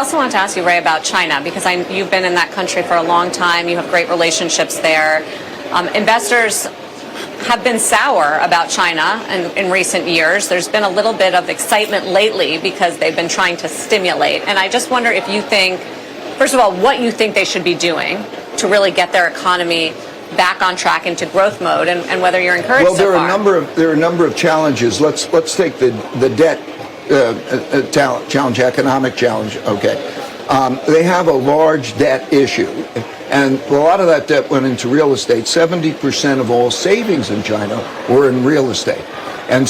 also want to ask you, Ray, about China, because you've been in that country for a long time. You have great relationships there. Investors have been sour about China in recent years. There's been a little bit of excitement lately because they've been trying to stimulate. And I just wonder if you think, first of all, what you think they should be doing to really get their economy back on track into growth mode, and whether you're encouraged. Well, there are a number of challenges. Let's take the debt challenge, economic challenge. Okay, they have a large debt issue, and a lot of that debt went into real estate. 70% of all savings in China were in real estate. And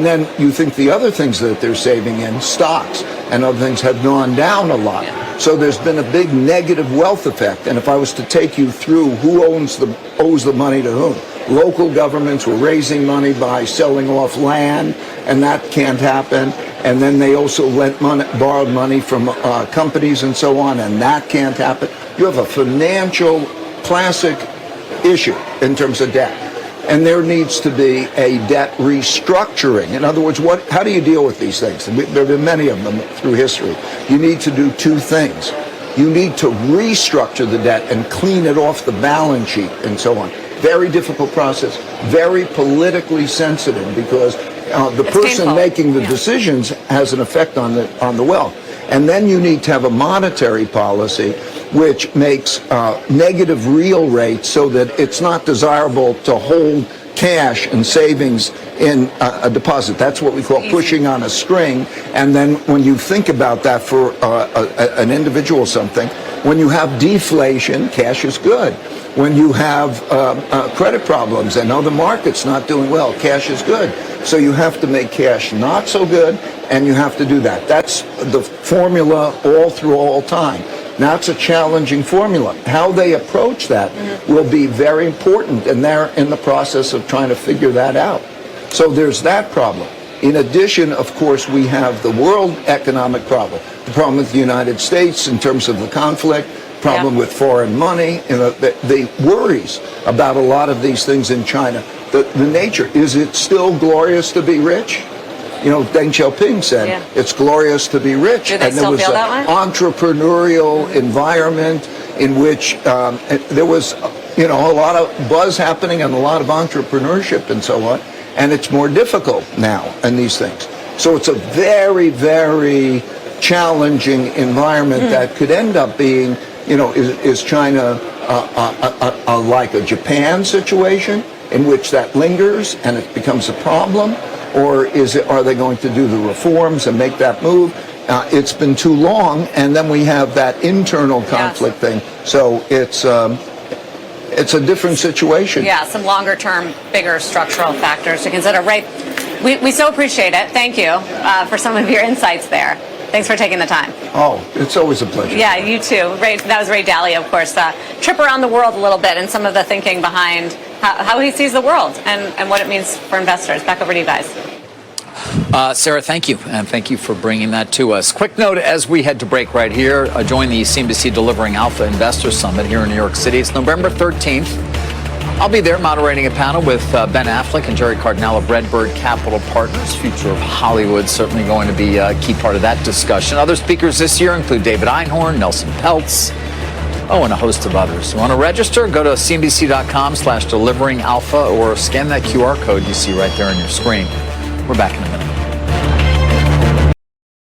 then you think the other things that they're saving in, stocks and other things, have gone down a lot. Yeah. So there's been a big negative wealth effect. And if I was to take you through who owes the money to whom, local governments were raising money by selling off land, and that can't happen. And then they also borrowed money from companies and so on, and that can't happen. You have a financial classic issue in terms of debt. And there needs to be a debt restructuring. In other words, how do you deal with these things? There have been many of them through history. You need to do two things. You need to restructure the debt and clean it off the balance sheet and so on. Very difficult process, very politically sensitive, because the person making the decisions has an effect on the wealth. And then you need to have a monetary policy which makes negative real rates so that it's not desirable to hold cash and savings in a deposit. That's what we call pushing on a string. And then when you think about that for an individual something, when you have deflation, cash is good. When you have credit problems and the market's not doing well, cash is good. So you have to make cash not so good, and you have to do that. That's the formula all through all time. Now, it's a challenging formula. How they approach that will be very important, and they're in the process of trying to figure that out. So there's that problem. In addition, of course, we have the world economic problem, the problem with the United States in terms of the conflict, problem with foreign money, the worries about a lot of these things in China. The nature, is it still glorious to be rich? Deng Xiaoping said, it's glorious to be rich. Do they still feel that way? Entrepreneurial environment in which there was, a lot of buzz happening and a lot of entrepreneurship and so on. And it's more difficult now in these things. So it's a very, very challenging environment that could end up being, is China like a Japan situation in which that lingers and it becomes a problem? Or are they going to do the reforms and make that move? It's been too long, and then we have that internal conflict thing. So it's a different situation. Yeah, some longer-term, bigger structural factors to consider. Ray, we so appreciate it. Thank you for some of your insights there. Thanks for taking the time. Oh, it's always a pleasure. Yeah, you too. Ray, that was Ray Dalio, of course. Trip around the world a little bit and some of the thinking behind how he sees the world and what it means for investors. Back over to you guys. Sarah, thank you. And thank you for bringing that to us. Quick note as we head to break right here. Join the CNBC Delivering Alpha Investor Summit here in New York City. It's November 13th. I'll be there moderating a panel with Ben Affleck and Jerry Cardinale of Redbird Capital Partners. Future of Hollywood certainly going to be a key part of that discussion. Other speakers this year include David Einhorn, Nelson Peltz, and a host of others. You want to register? Go to cnbc.com/deliveringalpha or scan that QR code you see right there on your screen. We're back in a minute.